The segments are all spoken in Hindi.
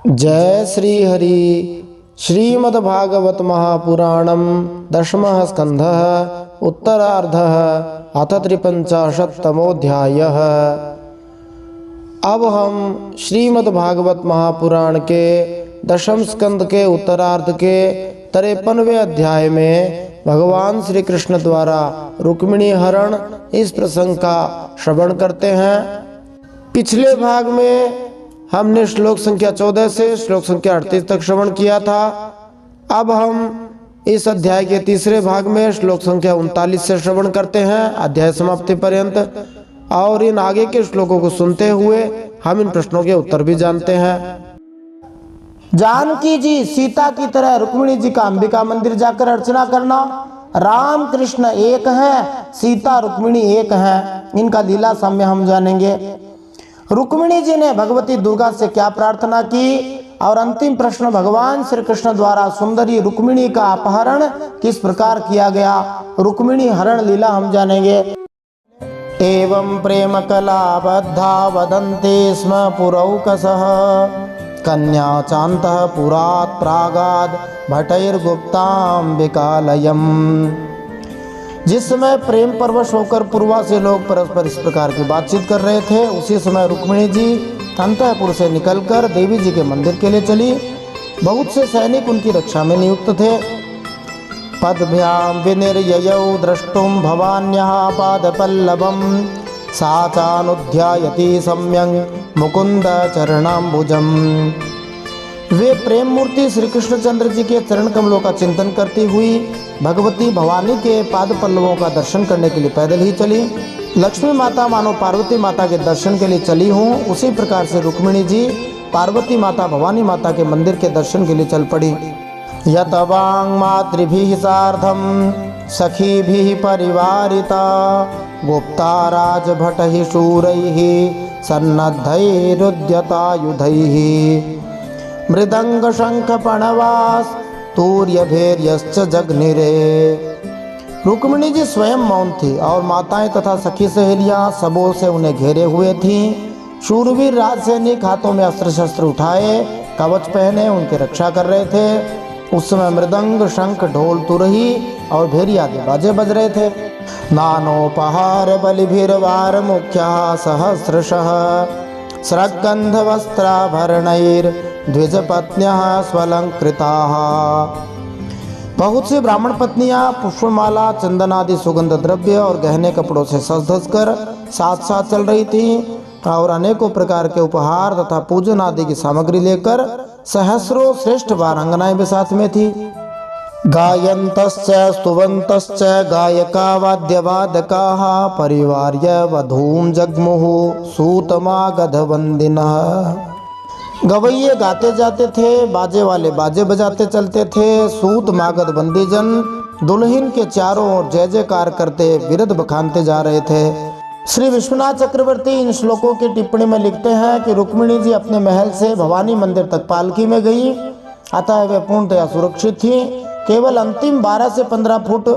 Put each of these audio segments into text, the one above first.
जय श्री हरि। श्रीमद्भागवत महापुराणम दशमः स्कंधः उत्तरार्धः अथ 53तमोऽध्यायः। अब हम श्रीमद्भागवत महापुराण के दशम स्कंद के उत्तरार्ध के 53वें अध्याय में भगवान श्री कृष्ण द्वारा रुक्मिणी हरण इस प्रसंग का श्रवण करते हैं। पिछले भाग में हमने श्लोक संख्या 14 से श्लोक संख्या 38 तक श्रवण किया था। अब हम इस अध्याय के तीसरे भाग में श्लोक संख्या 39 से श्रवण करते हैं अध्याय समाप्ति पर्यंत, और इन आगे के श्लोकों को सुनते हुए हम इन प्रश्नों के उत्तर भी जानते हैं। जानकी जी सीता की तरह रुक्मिणी जी का अंबिका मंदिर जाकर अर्चना करना। राम कृष्ण एक हैं, सीता रुक्मिणी एक हैं, इनका लीला साम्य हम जानेंगे। रुक्मिणी जी ने भगवती दुर्गा से क्या प्रार्थना की, और अंतिम प्रश्न भगवान श्री कृष्ण द्वारा सुंदरी रुक्मिणी का अपहरण किस प्रकार किया गया, रुक्मिणी हरण लीला हम जानेंगे। एवं प्रेम कला बद्धा वदन्ते स्म पुरौकसः कन्या चान्तः पुरात् प्रागाद् भटैर्गुप्ताम्बिकालयम्। जिस समय प्रेम परवश होकर पूर्वा से लोग परस्पर इस प्रकार की बातचीत कर रहे थे, उसी समय रुक्मिणी जी अंतःपुर से निकलकर देवी जी के मंदिर के लिए चली। बहुत से सैनिक उनकी रक्षा में नियुक्त थे। पद्भ्यां विनिर्ययौ द्रष्टुं भवान्यः पादपल्लवं सा चानुध्यायति सम्यक् मुकुंद चरणाम्बुजम्। वे प्रेम मूर्ति श्री कृष्णचंद्र जी के चरण कमलों का चिंतन करती हुई भगवती भवानी के पाद पल्लवों का दर्शन करने के लिए पैदल ही चली। लक्ष्मी माता मानो पार्वती माता के दर्शन के लिए चली हूँ, उसी प्रकार से रुक्मिणी जी पार्वती माता भवानी माता के मंदिर के दर्शन के लिए चल पड़ी। यतवांग मातृभिः सार्धं सखीभिः परिवारिता गुप्ता राजभटैः शूरैः सन्नद्धैरुद्यतायुधैः मृदंग शंख पणवास तूर्यभेर्यश्च जगनिरे। रुक्मिणी जी स्वयं मौन थी और माताएं तथा सखी सहेलियां सबों से उन्हें घेरे हुए थीं। शूरवीर राजसैनिक हाथों में अस्त्र शस्त्र उठाए कवच पहने उनकी रक्षा कर रहे थे। उस समय मृदंग शंख ढोल तुरही और भेरी आदि बाजे बज रहे थे। नानोपहार बलिभिर्वार मुख्या सहस्रशः स्रग्गंध वस्त्राभरणैर द्विजपत्न्यः स्वलंकृताः। बहुत सी ब्राह्मण पत्नियां पुष्पमाला चंदन आदि सुगंध द्रव्य और गहने कपड़ों से सज धज कर साथ साथ चल रही थी, और अनेकों प्रकार के उपहार तथा पूजन आदि की सामग्री लेकर सहस्रों श्रेष्ठ वारांगनाएं भी साथ में थी। गायन्तश्च स्तुवन्तश्च गायका वाद्यवादकाः परिवार्य वधूं जग्मुः सूतमागधवन्दिनः। गवैये गाते जाते थे, बाजे वाले बाजे बजाते चलते थे। सूत मागध बंदीजन दुल्हन के चारों ओर जय जयकार करते विरध बखानते जा रहे थे। श्री विश्वनाथ चक्रवर्ती इन श्लोकों की टिप्पणी में लिखते हैं कि रुक्मिणी जी अपने महल से भवानी मंदिर तक पालकी में गई, अतः वे पूर्णतया सुरक्षित थी। केवल अंतिम 12 से 15 फुट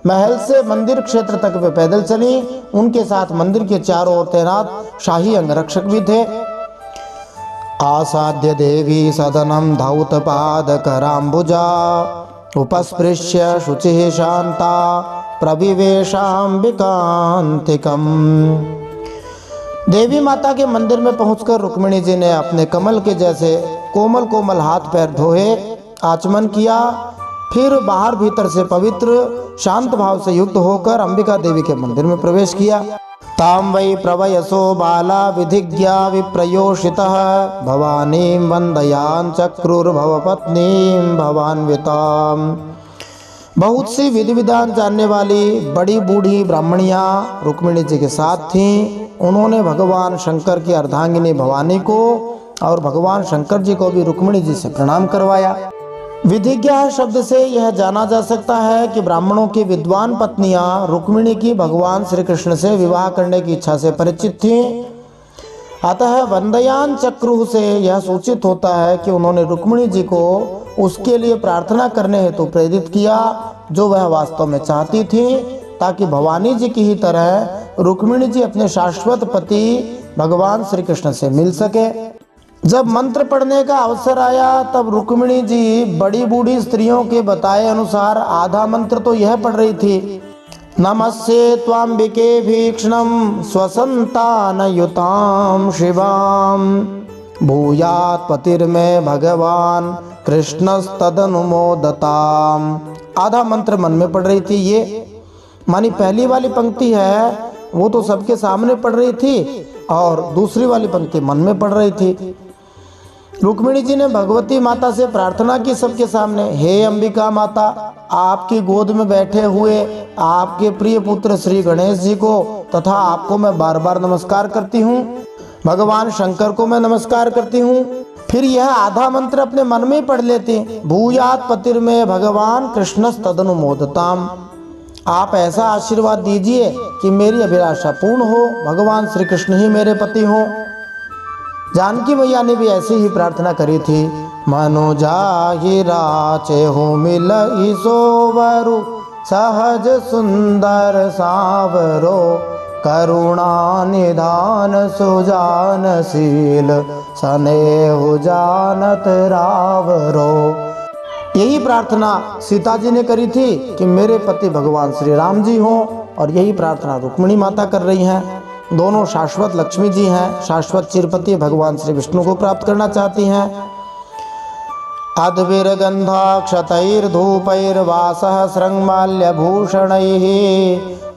महल से मंदिर क्षेत्र तक वे पैदल चली। उनके साथ मंदिर के चारों ओर तैनात शाही अंगरक्षक भी थे। आसाद्य देवी सदनम धौतपाद कराम्बुजा उपस्पृश्य शुचिः शांता प्रविवेशाम्बिकान्तिकम्। देवी माता के मंदिर में पहुंचकर रुक्मिणी जी ने अपने कमल के जैसे कोमल कोमल हाथ पैर धोए, आचमन किया, फिर बाहर भीतर से पवित्र शांत भाव से युक्त होकर अंबिका देवी के मंदिर में प्रवेश किया। तां वै प्रवयसो बाला विधिज्ञा विप्रयोषितः भवानीं वन्दयान् चक्रुर्भवपत्नीं भवान्विताम्। बहुत सी विधि विधान जानने वाली बड़ी बूढ़ी ब्राह्मणियां रुक्मिणी जी के साथ थीं। उन्होंने भगवान शंकर की अर्धांगिनी भवानी को और भगवान शंकर जी को भी रुक्मिणी जी से प्रणाम करवाया। विधिज्ञा शब्द से यह जाना जा सकता है कि ब्राह्मणों की विद्वान पत्नियां रुक्मिणी की भगवान श्री कृष्ण से विवाह करने की इच्छा से परिचित थीं। अतः वंदयान चक्रुः से यह सूचित होता है कि उन्होंने रुक्मिणी जी को उसके लिए प्रार्थना करने हेतु प्रेरित किया जो वह वास्तव में चाहती थी, ताकि भवानी जी की ही तरह रुक्मिणी जी अपने शाश्वत पति भगवान श्री कृष्ण से मिल सके। जब मंत्र पढ़ने का अवसर आया तब रुक्मिणी जी बड़ी बूढ़ी स्त्रियों के बताए अनुसार आधा मंत्र तो यह पढ़ रही थी, नमस्ये त्वाम्बिके भीक्ष्णं स्वसंतानयुतां शिवां भूयात् पतिर्मे भगवान कृष्णस्तदनुमोदताम्। आधा मंत्र मन में पढ़ रही थी। ये मानी पहली वाली पंक्ति है वो तो सबके सामने पढ़ रही थी और दूसरी वाली पंक्ति मन में पढ़ रही थी। रुक्मिणी जी ने भगवती माता से प्रार्थना की सबके सामने, हे अंबिका माता, आपकी गोद में बैठे हुए आपके प्रिय पुत्र श्री गणेश जी को तथा आपको मैं बार बार नमस्कार करती हूँ, भगवान शंकर को मैं नमस्कार करती हूँ। फिर यह आधा मंत्र अपने मन में ही पढ़ लेती, भूयात् पतिर्मे भगवान कृष्णस्तदनुमोदताम्। आप ऐसा आशीर्वाद दीजिए कि मेरी अभिलाषा पूर्ण हो, भगवान श्री कृष्ण ही मेरे पति हों। जानकी मैया ने भी ऐसी ही प्रार्थना करी थी, मनो जाहि राचे हो मिलइ सोवरु सहज सुंदर सावरो करुणा निधान सुजानशील स्नेहु जानत रावरो। यही प्रार्थना सीता जी ने करी थी कि मेरे पति भगवान श्री राम जी हों, और यही प्रार्थना रुक्मिणी माता कर रही हैं। दोनों शाश्वत लक्ष्मी जी हैं, शाश्वत चिरपति भगवान श्री विष्णु को प्राप्त करना चाहती हैं। अद्भिर्गन्धाक्षतैर्धूपैर्वासः श्रृंगमाल्यभूषणैः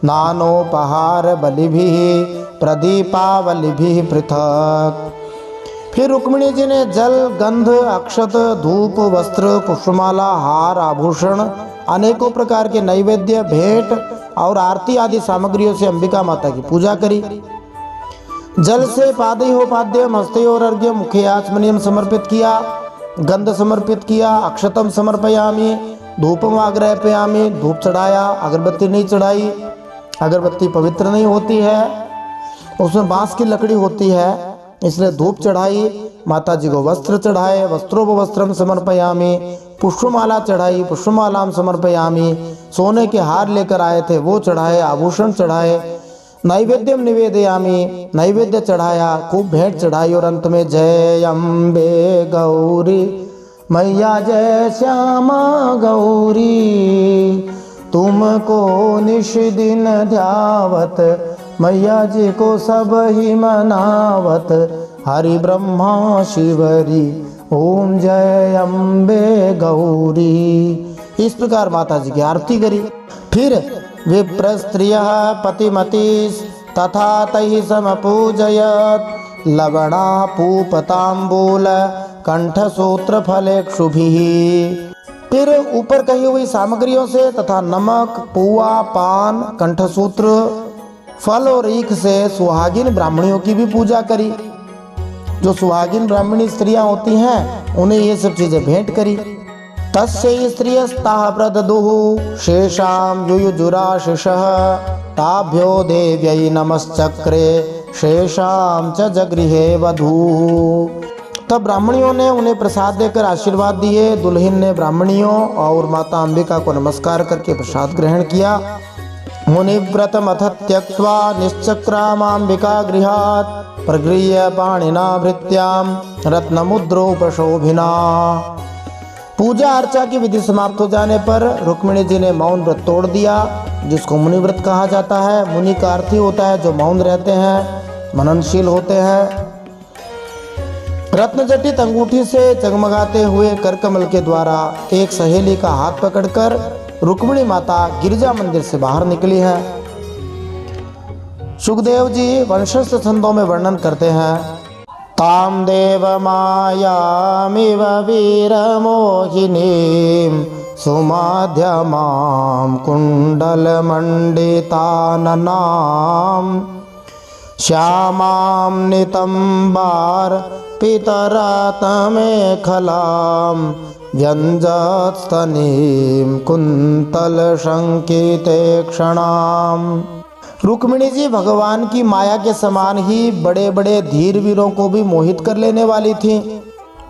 नानोपहार बलिभिः प्रदीपावलिभिः पृथक्। फिर रुक्मिणी जी ने जल, गंध, अक्षत, धूप, वस्त्र, पुष्पमाला, हार, आभूषण, अनेकों प्रकार के नैवेद्य, भेंट और आरती आदि सामग्रियों से अंबिका माता की पूजा करी। जल से पादयोपाद्यम हस्तयोर अर्घ्य मुखे आचमनीयम समर्पित किया, गंध समर्पित किया, अक्षतम समर्पयामि, धूपम आग्रहपयामि, धूप चढ़ाया, अगरबत्ती नहीं चढ़ाई, अगरबत्ती पवित्र नहीं होती है, उसमें बांस की लकड़ी होती है, इसलिए धूप चढ़ाई। माता जी को वस्त्र चढ़ाए, वस्त्रोपवस्त्रम समर्पयामि, पुष्पमाला चढ़ाई, पुष्पमालाम समर्पयामि, सोने के हार लेकर आए थे वो चढ़ाए, आभूषण चढ़ाए, नैवेद्यम निवेदयामि, नैवेद्य चढ़ाया, खूब भेंट चढ़ाई, और अंत में जय अम्बे गौरी मैया जय श्यामा गौरी तुमको निश दिन ध्यावत मैया जी को सब ही मनावत हरि ब्रह्मा शिवरी ओम जय अम्बे गौरी। इस प्रकार माता जी की आरती करी। फिर विप्र स्त्रियः पतिमतीस् तथा तैः समपूजयत् लवणापूपताम्बूल कंठसूत्र फलेक्षुभिः। फिर ऊपर कही हुई सामग्रियों से तथा नमक, पुआ, पान, कंठसूत्र, फल और ईख से सुहागिन ब्राह्मणियों की भी पूजा करी। जो सुहागिन ब्राह्मणी स्त्रियां होती हैं उन्हें ये सब चीजें भेंट करी। तस्यै स्त्रियस्ताः प्रददुः शेषां युयुजुराशिषः ताभ्यो देव्यै नमश्चक्रे शेषां च जगृहे वधूः। तब ब्राह्मणियों ने उन्हें प्रसाद देकर आशीर्वाद दिए। दुल्हन ने ब्राह्मणियों और माता अंबिका को नमस्कार करके प्रसाद ग्रहण किया। मुनिव्रतमथ त्यक्त्वा निश्चक्रामाम्बिका गृहात् प्रगृह्य पाणिना भृत्यां रत्नमुद्रोपशोभिना। पूजा अर्चा की विधि समाप्त हो जाने पर रुक्मिणी जी ने मौन व्रत तोड़ दिया, जिसको मुनि व्रत कहा जाता है। मुनि का अर्थ ही होता है जो मौन रहते हैं, मननशील होते हैं। रत्नजटित अंगूठी से जगमगाते हुए करकमल के द्वारा एक सहेली का हाथ पकड़कर रुक्मिणी माता गिरजा मंदिर से बाहर निकली है। सुखदेव जी वंशस्थ छंदों में वर्णन करते हैं, ताम देव मायामिव वीर मोहिनीं सुमाध्यमां कुंडल मंडिताननां श्यामां नितंबार पितरातमेखलां व्यंजत्स्तनीं कुंतल शंकिते क्षणाम। रुक्मिणी जी भगवान की माया के समान ही बड़े बड़े धीर वीरों को भी मोहित कर लेने वाली थी।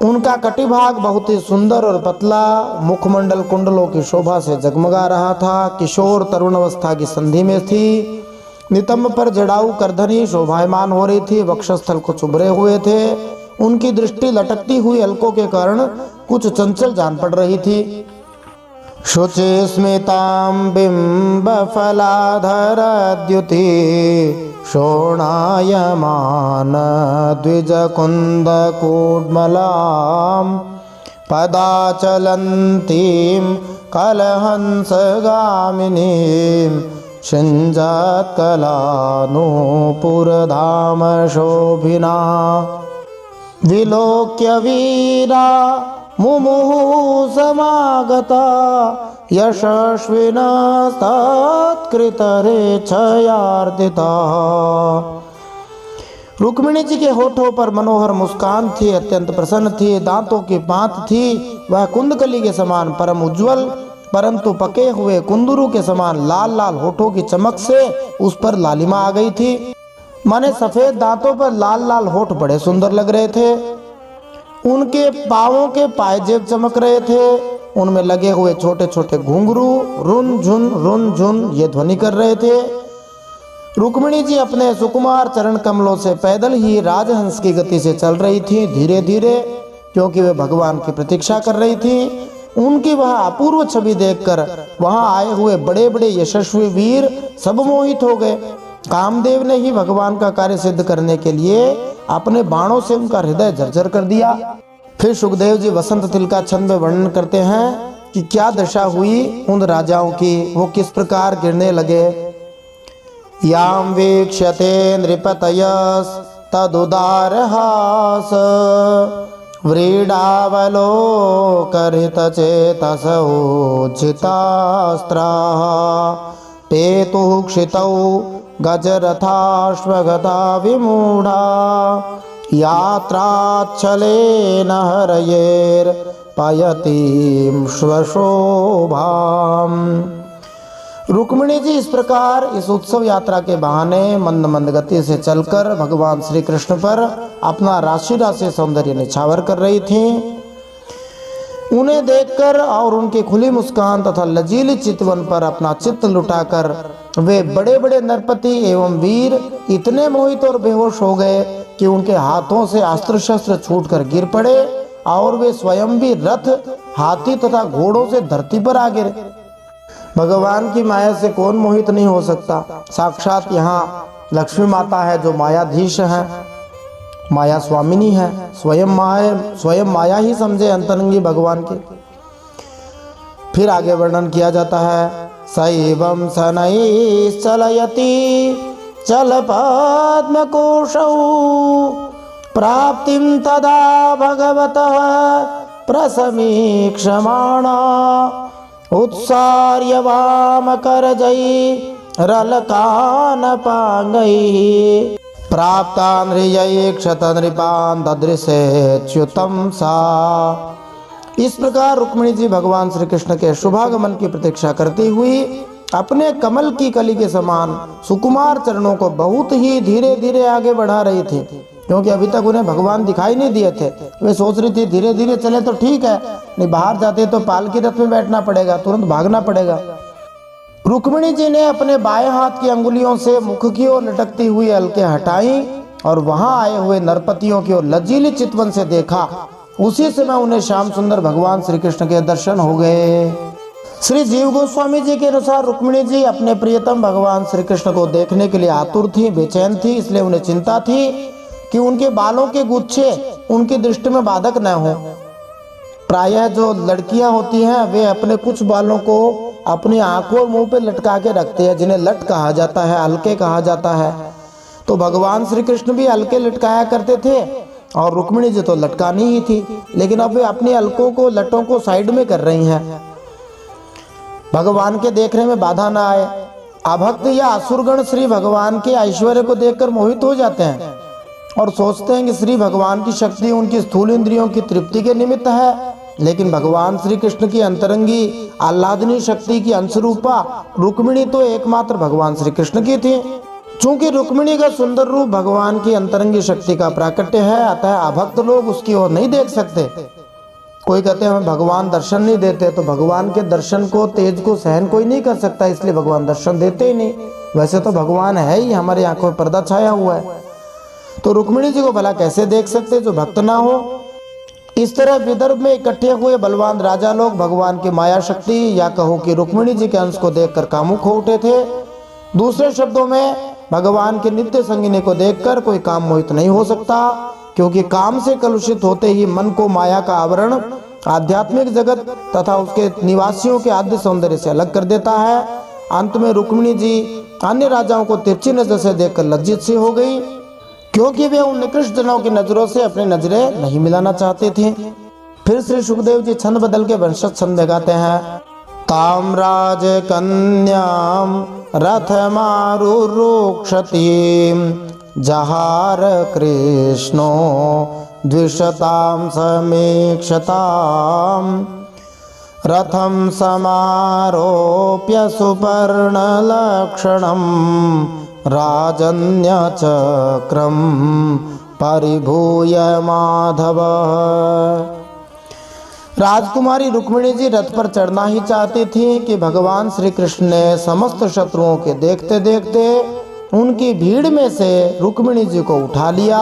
उनका कटिभाग बहुत ही सुंदर और पतला, मुखमंडल कुंडलों की शोभा से जगमगा रहा था। किशोर तरुण अवस्था की संधि में थी। नितंब पर जड़ाऊ करधनी शोभायमान हो रही थी, वक्षस्थल को चुभरे हुए थे। उनकी दृष्टि लटकती हुई अलकों के कारण कुछ चंचल जान पड़ रही थी। शुचि स्मितां बिम्बफलाधरद्युति शोणायमान द्विजकुन्दकूड्मलां पदाचलन्तीं कलहंसगामिनीं शिञ्जत्कलानूपुरधाम शोभिना विलोक्य वीरा मुमुहु समागता यशस्विनस्तत्कृतरेच्छयार्दिता। रुक्मिणी जी के होठों पर मनोहर मुस्कान थी, अत्यंत प्रसन्न थी, दांतों की पांत थी, वह कुंदकली के समान परम उज्जवल परंतु पके हुए कुंदरू के समान लाल लाल होठों की चमक से उस पर लालिमा आ गई थी। माने सफेद दांतों पर लाल लाल होठ बड़े सुंदर लग रहे थे। उनके पांवों के पायजेब चमक रहे थे, उनमें लगे हुए छोटे छोटे घुंघरू रुन झुन ये ध्वनि कर रहे थे। रुक्मिणी जी अपने सुकुमार चरण कमलों से पैदल ही राजहंस की गति से चल रही थी, धीरे धीरे, क्योंकि वे भगवान की प्रतीक्षा कर रही थी। उनकी वह अपूर्व छवि देखकर वहां आए हुए बड़े बड़े यशस्वी वीर सब मोहित हो गए। कामदेव ने ही भगवान का कार्य सिद्ध करने के लिए अपने बाणों से उनका हृदय जर्जर कर दिया। फिर सुखदेव जी वसंत तिल का छंद में वर्णन करते हैं कि क्या दशा हुई उन राजाओं की, वो किस प्रकार गिरने लगे। याम वीक्ष्यते नृपतयस तदुदारहास व्रीडावलोकरितचेतसोज्झितास्त्राः पेतुः क्षितौ गजरथाश्वगता विमूढा यात्राच्छलेन हरयेर्पयतीं श्वशोभाम्। रुक्मिणी जी इस प्रकार इस उत्सव यात्रा के बहाने मंद मंद गति से चलकर भगवान श्री कृष्ण पर अपना राशि राशि सौंदर्य निछावर कर रही थीं। उन्हें देखकर और उनकी खुली मुस्कान तथा लजीली चितवन पर अपना चित्त लुटाकर वे बड़े बड़े नरपति एवं वीर इतने मोहित और बेहोश हो गए कि उनके हाथों से अस्त्र शस्त्र छूटकर गिर पड़े और वे स्वयं भी रथ, हाथी तथा घोड़ों से धरती पर आ गिरे। भगवान की माया से कौन मोहित नहीं हो सकता। साक्षात यहाँ लक्ष्मी माता है जो मायाधीश है, माया स्वामिनी है, स्वयं माया ही समझे अंतरंगी भगवान के। फिर आगे वर्णन किया जाता है सैवं शनैः चलयति चल पद्मकोशौ प्राप्तिं तदा भगवतः प्रसमीक्षमाणा उत्सार्य वामकरजैः रलकानपाङ्गैः प्राप्तान् हृयैक्षतनृपान् ददृशेच्युतं सा। इस प्रकार रुक्मिणी जी भगवान श्री कृष्ण के शुभागमन की प्रतीक्षा करती हुई अपने कमल की कली के समान सुकुमार चरणों को बहुत ही धीरे धीरे आगे बढ़ा रही थी, क्योंकि अभी तक उन्हें भगवान दिखाई नहीं दिए थे। वे सोच रही थी धीरे धीरे चले तो ठीक है, नहीं बाहर जाते तो पालकी रथ में बैठना पड़ेगा, तुरंत भागना पड़ेगा। रुक्मिणी जी ने अपने बाएं हाथ की अंगुलियों से मुख की ओर लटकती हुई अलके हटाई और वहां आए हुए नरपतियों की ओर लजीली चितवन से देखा। उसी समय उन्हें श्याम सुंदर भगवान श्री कृष्ण के दर्शन हो गए। श्री जीव गोस्वामी जी के अनुसार रुक्मिणी जी अपने प्रियतम भगवान श्री कृष्ण को देखने के लिए आतुर थी, बेचैन थी, इसलिए उन्हें चिंता थी कि उनके बालों के गुच्छे उनकी दृष्टि में बाधक न हो। प्रायः जो लड़कियां होती हैं वे अपने कुछ बालों को अपनी आंखों और मुंह पे लटका के रखते हैं, जिन्हें लट कहा जाता है, अलके कहा जाता है। तो भगवान श्री कृष्ण भी अलके लटकाया करते थे और रुक्मिणी जी तो लटकानी ही थी, लेकिन अब वे अपनी अलकों को, लटों को साइड में कर रही हैं, भगवान के देखने में बाधा ना आए। अभक्त या असुरगण श्री भगवान के ऐश्वर्य को देखकर मोहित हो जाते हैं और सोचते हैं कि श्री भगवान की शक्ति उनकी स्थूल इंद्रियों की तृप्ति के निमित्त है, लेकिन भगवान श्री कृष्ण की अंतरंगी आह्लादनी शक्ति की अंशरूपा रुक्मिणी तो एकमात्र भगवान श्री कृष्ण की थी। चूंकि रुक्मिणी का सुंदर रूप भगवान की अंतरंगी शक्ति का प्राकट्य है, अतः अभक्त लोग उसकी ओर नहीं देख सकते। कोई कहते हैं हमें भगवान दर्शन नहीं देते, तो भगवान के दर्शन को, तेज को सहन कोई नहीं कर सकता, इसलिए भगवान दर्शन देते ही नहीं। वैसे तो भगवान है ही, हमारी आंखों में पर्दा छाया हुआ है। तो रुक्मिणी जी को भला कैसे देख सकते जो भक्त ना हो। इस तरह विदर्भ में इकट्ठे हुए बलवान राजा लोग भगवान की माया शक्ति या कहो कि रुक्मिणी जी के अंश को देखकर कामुक हो उठे थे। दूसरे शब्दों में भगवान के नित्य संगिनी को देखकर कोई काम मोहित नहीं हो सकता, क्योंकि काम से कलुषित होते ही मन को माया का आवरण आध्यात्मिक जगत तथा उसके निवासियों के आद्य सौंदर्य से अलग कर देता है। अंत में रुक्मिणी जी अन्य राजाओं को तिरछी नजर से देखकर लज्जित सी हो गई, क्योंकि वे उन निकृष्ट जनों की नजरों से अपनी नजरें नहीं मिलाना चाहते थे। फिर श्री सुखदेव जी छंद बदल के वंशज छंद गाते हैं। ताम्राज कन्याम रथमारुरुक्षति जहार कृष्णो द्विषतां समीक्षताम् रथं समारोप्य सुपर्णलक्षणं राजन्यचक्रं परिभूय माधव। राजकुमारी रुक्मिणी जी रथ पर चढ़ना ही चाहती थी कि भगवान श्री कृष्ण ने समस्त शत्रुओं के देखते देखते उनकी भीड़ में से रुक्मिणी जी को उठा लिया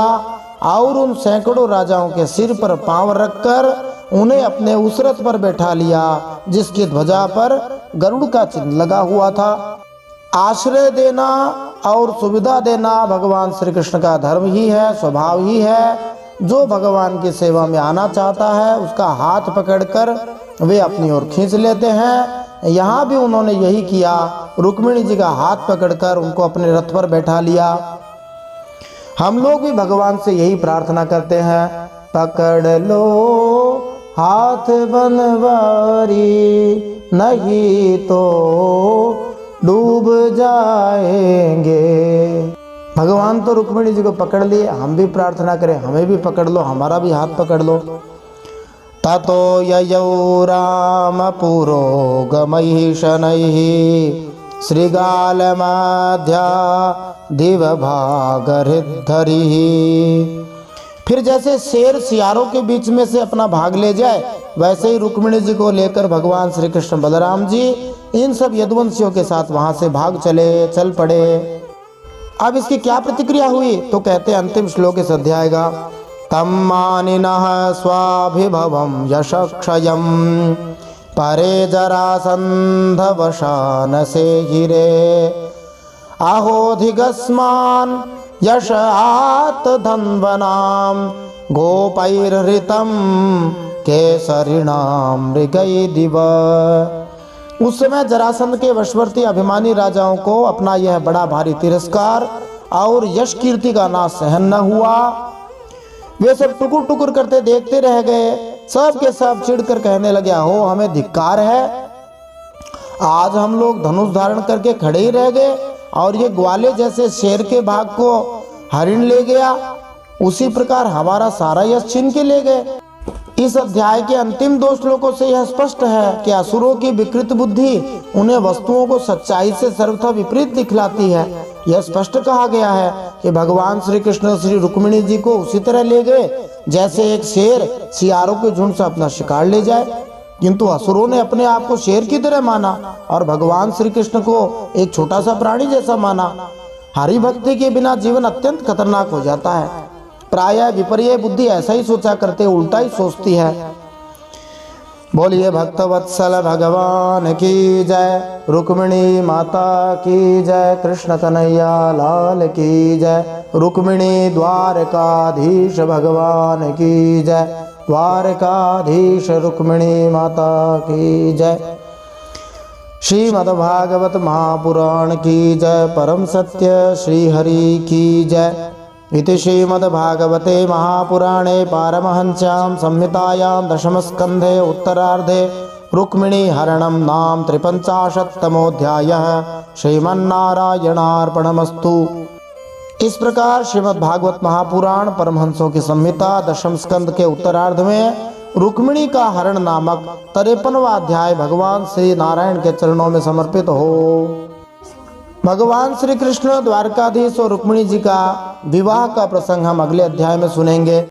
और उन सैकड़ों राजाओं के सिर पर पांव रखकर उन्हें अपने उस रथ पर बैठा लिया जिसकी ध्वजा पर गरुड़ का चिन्ह लगा हुआ था। आश्रय देना और सुविधा देना भगवान श्री कृष्ण का धर्म ही है, स्वभाव ही है। जो भगवान की सेवा में आना चाहता है उसका हाथ पकड़कर वे अपनी ओर खींच लेते हैं। यहाँ भी उन्होंने यही किया, रुक्मिणी जी का हाथ पकड़कर उनको अपने रथ पर बैठा लिया। हम लोग भी भगवान से यही प्रार्थना करते हैं, पकड़ लो हाथ बनवारी नहीं तो डूब जाएंगे। भगवान तो रुक्मिणी जी को पकड़ लिए, हम भी प्रार्थना करें हमें भी पकड़ लो, हमारा भी हाथ पकड़ लो। ततो ययौ राम पुरोगमैः शनैः श्रीगालमध्या दिवभागहृद्धरिः। फिर जैसे शेर सियारों के बीच में से अपना भाग ले जाए, वैसे ही रुक्मिणी जी को लेकर भगवान श्री कृष्ण बलराम जी इन सब यदुवंशियों के साथ वहां से भाग चल पड़े। अब इसकी क्या प्रतिक्रिया हुई तो कहते हैं अंतिम श्लोक इस अध्याय का, तम मानिनः स्वाभिभवं यशक्षयं परे जरासन्धवशानसे गिरे अहोधिगस्मान् यशात् धन्वनां गोपैर्हृतं केसरिणां मृगैरिव। उस समय जरासंध के वशवर्ती अभिमानी राजाओं को अपना यह बड़ा भारी तिरस्कार और यश कीर्ति का नाश सहन न हुआ। वे सब टुकुर टुकुर करते देखते रह गए। सब के सब चिढ़कर कहने लगे, हो हमें धिक्कार है, आज हम लोग धनुष धारण करके खड़े ही रह गए और ये ग्वाले जैसे शेर के भाग को हरिण ले गया, उसी प्रकार हमारा सारा यश छीन के ले गए। इस अध्याय के अंतिम 2 श्लोकों से यह स्पष्ट है कि असुरों की विकृत बुद्धि उन्हें वस्तुओं को सच्चाई से सर्वथा विपरीत दिखलाती है। यह स्पष्ट कहा गया है कि भगवान श्री कृष्ण श्री रुक्मिणी जी को उसी तरह ले गए जैसे एक शेर सियारों के झुंड से अपना शिकार ले जाए, किंतु असुरों ने अपने आप को शेर की तरह माना और भगवान श्री कृष्ण को एक छोटा सा प्राणी जैसा माना। हरि भक्ति के बिना जीवन अत्यंत खतरनाक हो जाता है। प्रायः विपर्य बुद्धि ऐसा ही सोचा करते, उल्टा ही सोचती है। बोलिए भक्तवत्सल भगवान की जय, रुक्मिणी माता की जय, कृष्ण कन्हैया लाल की जय, रुक्मिणी द्वारकाधीश भगवान की जय, द्वारकाधीश रुक्मिणी माता की जय। श्रीमद्भागवत महापुराण की जय, परम सत्य श्री हरि की जय। इति श्रीमद्भागवते महापुराणे पारमहंस्यां संहितायां दशमस्कन्धे उत्तरार्धे रुक्मिणी हरणं नाम 53तमोऽध्यायः। श्रीमन्नारायणार्पणमस्तु। इस प्रकार श्रीमद्भागवत महापुराण परमहंसों की संहिता दशम स्कंद के उत्तरार्ध में रुक्मिणी का हरण नामक 53वां अध्याय भगवान श्री नारायण के चरणों में समर्पित हो। भगवान श्री कृष्ण द्वारकाधीश और रुक्मिणी जी का विवाह का प्रसंग हम अगले अध्याय में सुनेंगे।